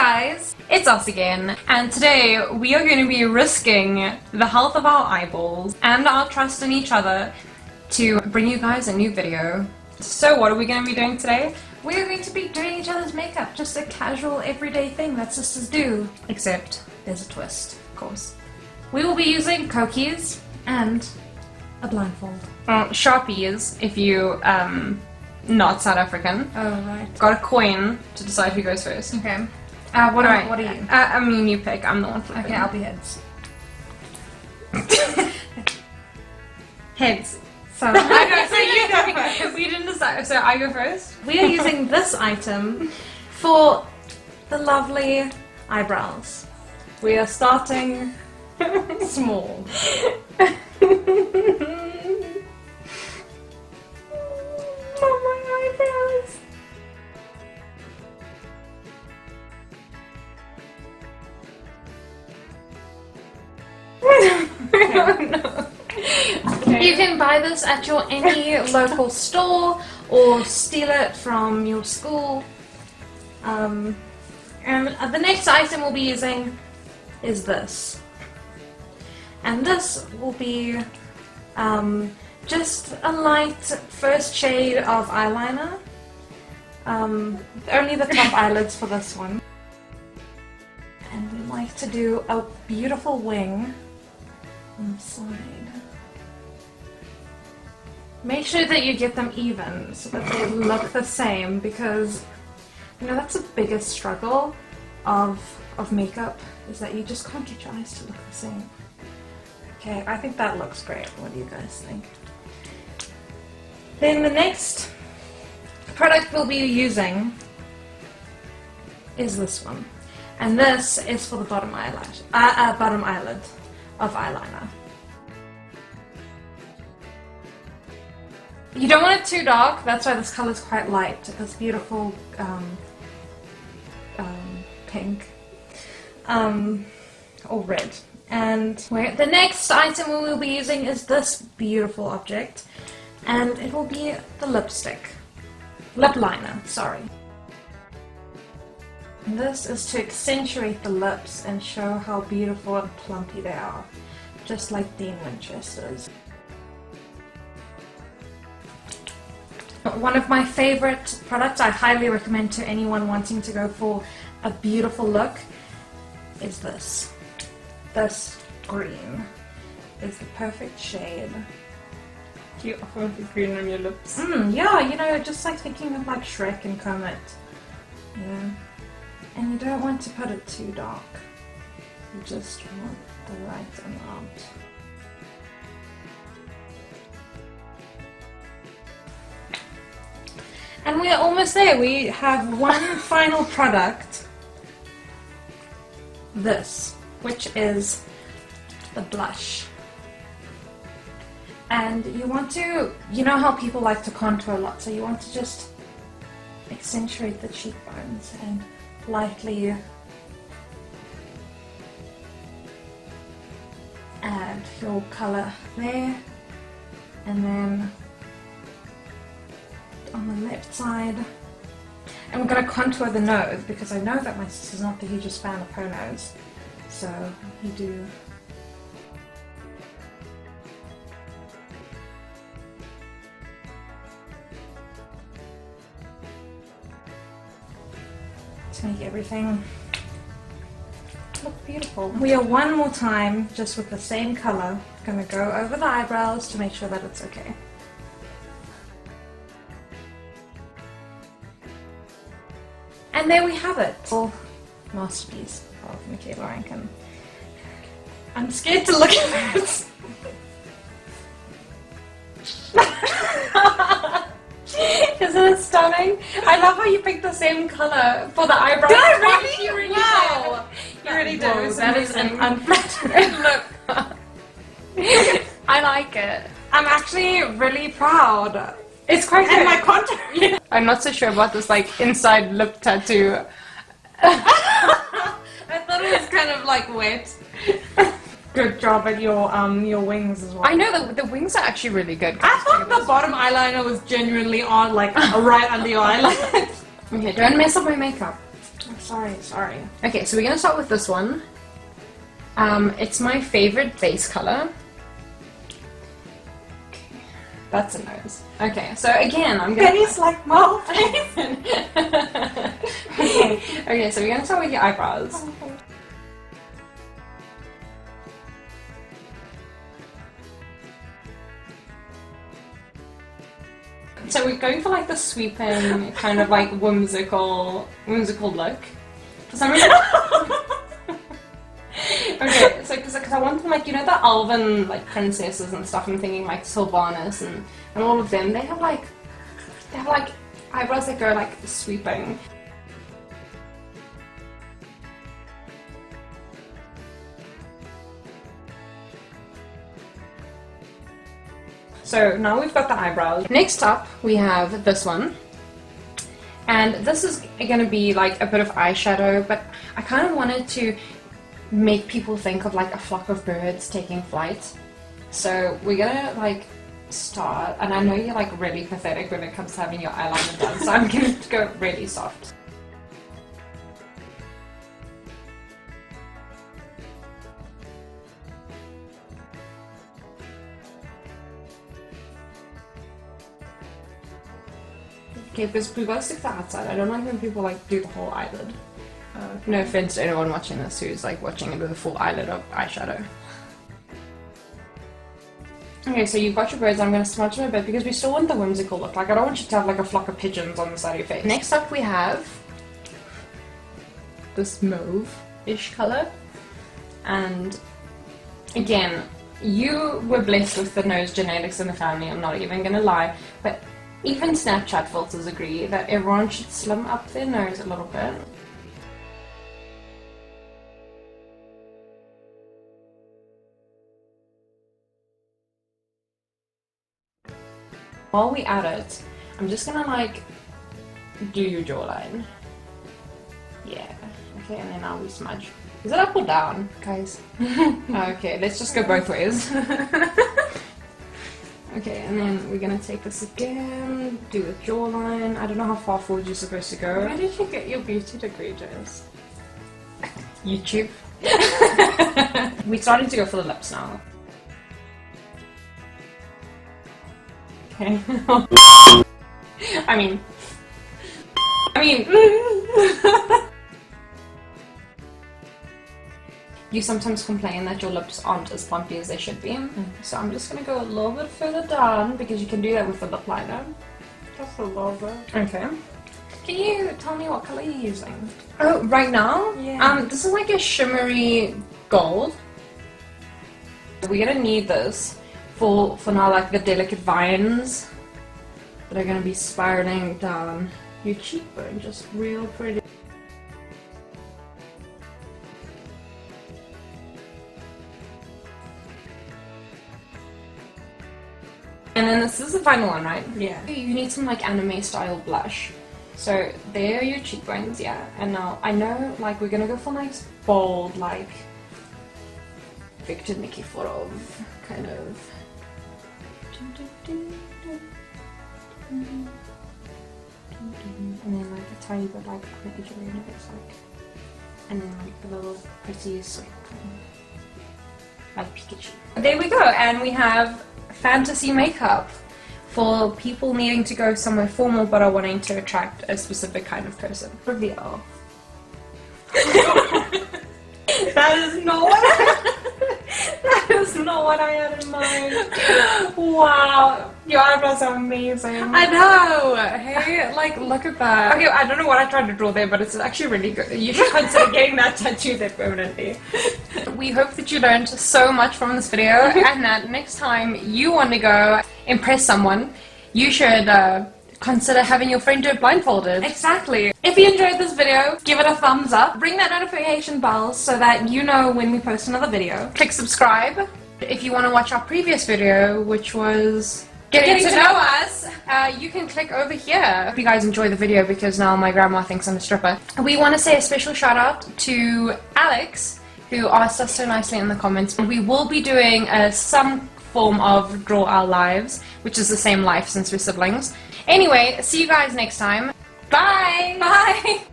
guys, it's us again, and today we are going to be risking the health of our eyeballs and our trust in each other to bring you guys a new video. So what are we going to be doing today? We're going to be doing each other's makeup, just a casual everyday thing that sisters do, except there's a twist, of course. We will be using Kokies and a blindfold. Sharpies, if you not South African. Oh, right. Got a coin to decide who goes first. Okay. What are you? I mean, you pick. I'm the one flipping. Okay, I'll be heads. Heads. So, I know, So you go first. We didn't decide. So I go first. we are using this item for the lovely eyebrows. We are starting small. You can buy this at your any local store or steal it from your school. And the next item we'll be using is this. And this will be just a light first shade of eyeliner. Only the top eyelids for this one. And we like to do a beautiful wing on the side. Make sure that you get them even so that they look the same, because you know that's the biggest struggle of makeup, is that you just can't get your eyes to look the same. Okay, I think that looks great. What do you guys think? Then the next product we'll be using is this one, and this is for the bottom eyelid of eyeliner. You don't want it too dark, that's why this color is quite light. This beautiful pink or red. And the next item we will be using is this beautiful object, and it will be the lip liner, sorry. And this is to accentuate the lips and show how beautiful and plumpy they are, just like Dean Winchester's. One of my favorite products I highly recommend to anyone wanting to go for a beautiful look is this. This green is the perfect shade. You offer the green on your lips. Yeah, you know, just like thinking of like Shrek and Kermit. Yeah. And you don't want to put it too dark. You just want the right amount. And we are almost there. We have one final product. This, which is the blush. And you want to, you know how people like to contour a lot, so you want to just accentuate the cheekbones and lightly add your color there, and then on the left side. And we're going to contour the nose, because I know that my sister's not the hugest fan of her nose, so you do. To make everything look beautiful. We are one more time, just with the same color, going to go over the eyebrows to make sure that it's okay. And there we have it. Oh, masterpiece of Michaela Rankin. I'm scared to look at it. Isn't it stunning? I love how you picked the same color for the eyebrows. Did I really? You really Wow. did. You really did. Whoa, That is an unflattering look. I like it. I'm actually really proud. It's quite good. And my contour. I'm not so sure about this like inside lip tattoo. I thought it was kind of like wet. Good job at your wings as well. I know the wings are actually really good. I thought the bottom eyeliner was genuinely on, like right under your eyelid. Okay, don't mess up my makeup. Sorry. Okay, so we're gonna start with this one. It's my favorite base color. Okay, that's a nose. Okay, so again, I'm gonna. Penny's like mouth. Okay, so we're gonna start with your eyebrows. So we're going for like the sweeping, kind of like whimsical look. For some reason. Okay, so because I want them like, you know, the elven like princesses and stuff. I'm thinking like Sylvanas and all of them. They have like eyebrows that go like sweeping. So now we've got the eyebrows. Next up, we have this one. And this is going to be like a bit of eyeshadow, but I kind of wanted to make people think of like a flock of birds taking flight. So we're going to like start, and I know you're like really pathetic when it comes to having your eyeliner done, so I'm going to go really soft. Okay, because we've got to stick to the outside. I don't like when people like do the whole eyelid. No offense to anyone watching this who's like watching it with a full eyelid of eyeshadow. Okay, so you've got your birds. I'm going to smudge them a bit because we still want the whimsical look. Like, I don't want you to have like a flock of pigeons on the side of your face. Next up we have this mauve-ish color. And again, you were blessed with the nose genetics in the family, I'm not even going to lie. But even Snapchat filters agree that everyone should slim up their nose a little bit. While we at it, I'm just gonna like do your jawline. Yeah. Okay, and then I'll smudge. Is it up or down, guys? Okay, let's just go both ways. Okay, and then we're gonna take this again, do the jawline. I don't know how far forward you're supposed to go. Where did you get your beauty degree, Jess? YouTube. We're starting to go for the lips now. Okay. I mean. You sometimes complain that your lips aren't as plumpy as they should be. So I'm just going to go a little bit further down because you can do that with the lip liner. Just a little bit. Okay. Can you tell me what color you're using? Oh, right now? Yeah. This is like a shimmery gold. We're going to need this for now, like the delicate vines that are going to be spiraling down your cheekbone. Just real pretty. And then this is the final one, right? Yeah. You need some like anime style blush. So there are your cheekbones, yeah. And now I know like we're gonna go for nice bold, like Victor Nikiforov kind of. And then like a tiny bit like major in it, it's like, and then like the little pretty sort of like Pikachu. There we go, and we have fantasy makeup for people needing to go somewhere formal but are wanting to attract a specific kind of person. Reveal. That is not what I had in mind. Wow, your eyebrows are amazing. I know! Hey, like, look at that. Okay, I don't know what I tried to draw there, but it's actually really good. You should consider getting that tattoo there permanently. We hope that you learned so much from this video, and that next time you want to go impress someone, you should consider having your friend do it blindfolded. Exactly. If you enjoyed this video, give it a thumbs up. Ring that notification bell so that you know when we post another video. Click subscribe. If you want to watch our previous video, which was getting to know us, you can click over here. Hope you guys enjoy the video because now my grandma thinks I'm a stripper. We want to say a special shout out to Alex, who asked us so nicely in the comments. We will be doing some form of Draw Our Lives, which is the same life since we're siblings. Anyway, see you guys next time. Bye! Bye!